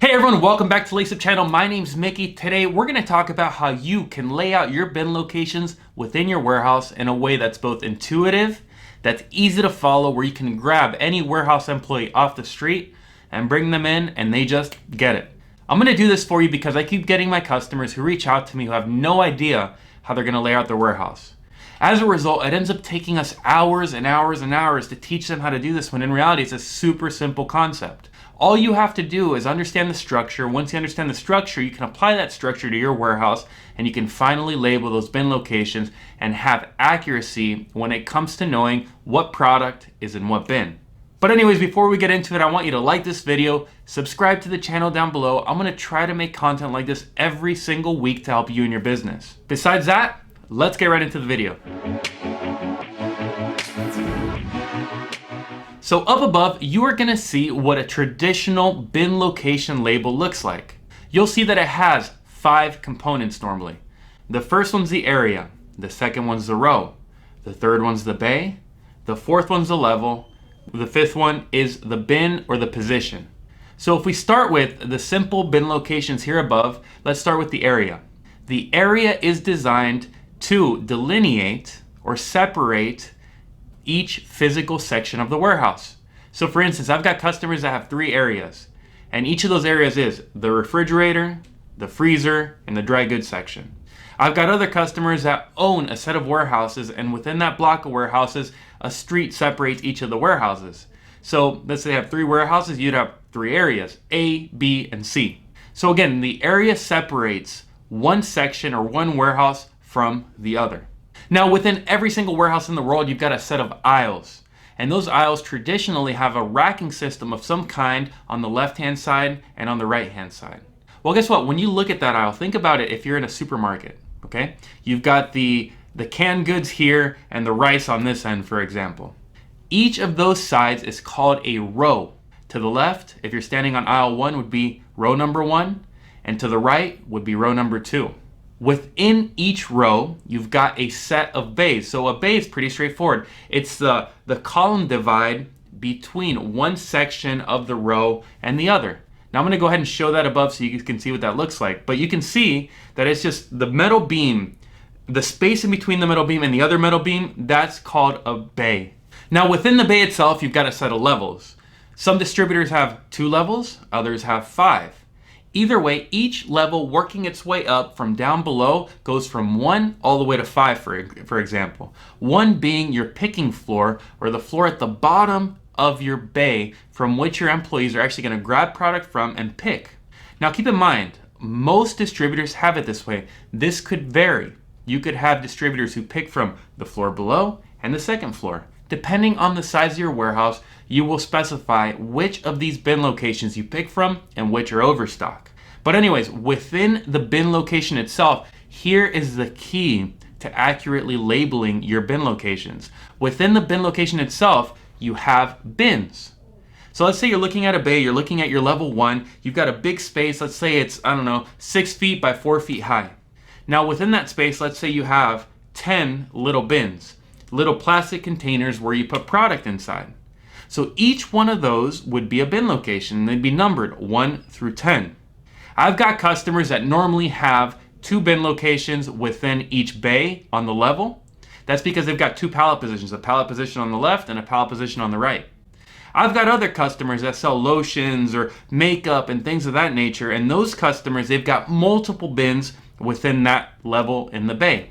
Hey everyone, welcome back to Lace Up Channel. My name's Mickey. Today we're going to talk about how you can lay out your bin locations within your warehouse in a way that's both intuitive, that's easy to follow, where you can grab any warehouse employee off the street and bring them in and they just get it. I'm going to do this for you because I keep getting my customers who reach out to me who have no idea how they're going to lay out their warehouse. As a result, it ends up taking us hours and hours and hours to teach them how to do this when in reality it's a super simple concept. All you have to do is understand the structure. Once you understand the structure, you can apply that structure to your warehouse and you can finally label those bin locations and have accuracy when it comes to knowing what product is in what bin. But anyways, before we get into it, I want you to like this video, subscribe to the channel down below. I'm going to try to make content like this every single week to help you in your business. Besides that, let's get right into the video. So up above, you are going to see what a traditional bin location label looks like. You'll see that it has 5 components normally. The first one's the area, the second one's the row, the third one's the bay, the fourth one's the level, the fifth one is the bin or the position. So if we start with the simple bin locations here above, let's start with the area. The area is designed to delineate or separate each physical section of the warehouse. So for instance, I've got customers that have 3 areas, and each of those areas is the refrigerator, the freezer, and the dry goods section. I've got other customers that own a set of warehouses, and within that block of warehouses, a street separates each of the warehouses. So let's say I have 3 warehouses, you'd have 3 areas, A, B, and C. So again, the area separates one section or one warehouse from the other. Now within every single warehouse in the world, you've got a set of aisles. And those aisles traditionally have a racking system of some kind on the left-hand side and on the right-hand side. Well, guess what? When you look at that aisle, think about it if you're in a supermarket, okay? You've got the canned goods here and the rice on this end, for example. Each of those sides is called a row. To the left, if you're standing on aisle 1, would be row number 1, and to the right would be row number 2. Within each row, you've got a set of bays. So a bay is pretty straightforward. It's the column divide between one section of the row and the other. Now I'm going to go ahead and show that above so you can see what that looks like. But you can see that it's just the metal beam, the space in between the metal beam and the other metal beam, that's called a bay. Now within the bay itself, you've got a set of levels. Some distributors have 2 levels, others have 5. Either way, each level working its way up from down below goes from 1 all the way to 5, for example. 1 being your picking floor, or the floor at the bottom of your bay from which your employees are actually going to grab product from and pick. Now keep in mind, most distributors have it this way. This could vary. You could have distributors who pick from the floor below and the second floor. Depending on the size of your warehouse, you will specify which of these bin locations you pick from and which are overstock. But anyways, within the bin location itself, here is the key to accurately labeling your bin locations. Within the bin location itself, you have bins. So let's say you're looking at a bay, you're looking at your level 1, you've got a big space, let's say it's, 6 feet by 4 feet high. Now within that space, let's say you have 10 little bins, little plastic containers where you put product inside. So each one of those would be a bin location, and they'd be numbered 1 through 10. I've got customers that normally have 2 bin locations within each bay on the level. That's because they've got 2 pallet positions, a pallet position on the left and a pallet position on the right. I've got other customers that sell lotions or makeup and things of that nature, and those customers, they've got multiple bins within that level in the bay.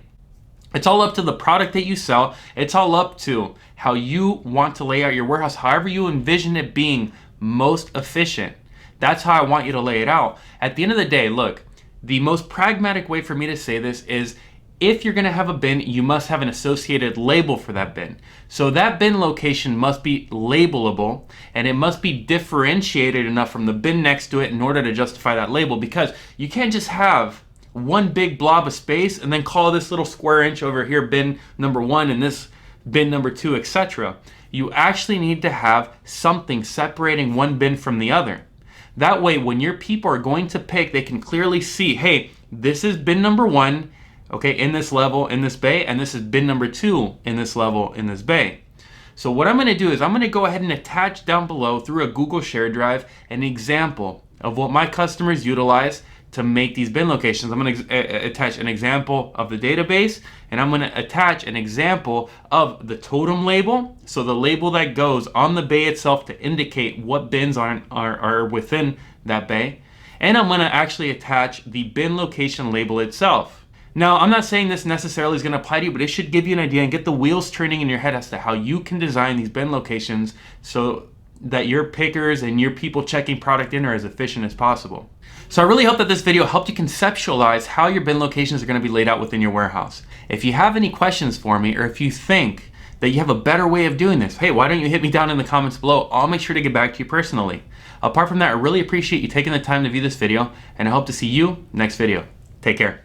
It's all up to the product that you sell. It's all up to how you want to lay out your warehouse, however you envision it being most efficient. That's how I want you to lay it out. At the end of the day, look, the most pragmatic way for me to say this is if you're going to have a bin, you must have an associated label for that bin. So that bin location must be labelable, and it must be differentiated enough from the bin next to it in order to justify that label, because you can't just have one big blob of space and then call this little square inch over here bin number 1 and this bin number 2, etc. You actually need to have something separating one bin from the other. That way, when your people are going to pick, they can clearly see, hey, this is bin number 1, okay, in this level, in this bay, and this is bin number 2 in this level, in this bay. So what I'm going to do is I'm going to go ahead and attach down below through a Google Share Drive an example of what my customers utilize to make these bin locations. I'm going to attach an example of the database, and I'm going to attach an example of the totem label, so the label that goes on the bay itself to indicate what bins are within that bay. And I'm going to actually attach the bin location label itself. Now, I'm not saying this necessarily is going to apply to you, but it should give you an idea and get the wheels turning in your head as to how you can design these bin locations so that your pickers and your people checking product in are as efficient as possible. So I really hope that this video helped you conceptualize how your bin locations are going to be laid out within your warehouse. If you have any questions for me, or if you think that you have a better way of doing this, hey, why don't you hit me down in the comments below? I'll make sure to get back to you personally. Apart from that, I really appreciate you taking the time to view this video, and I hope to see you next video. Take care.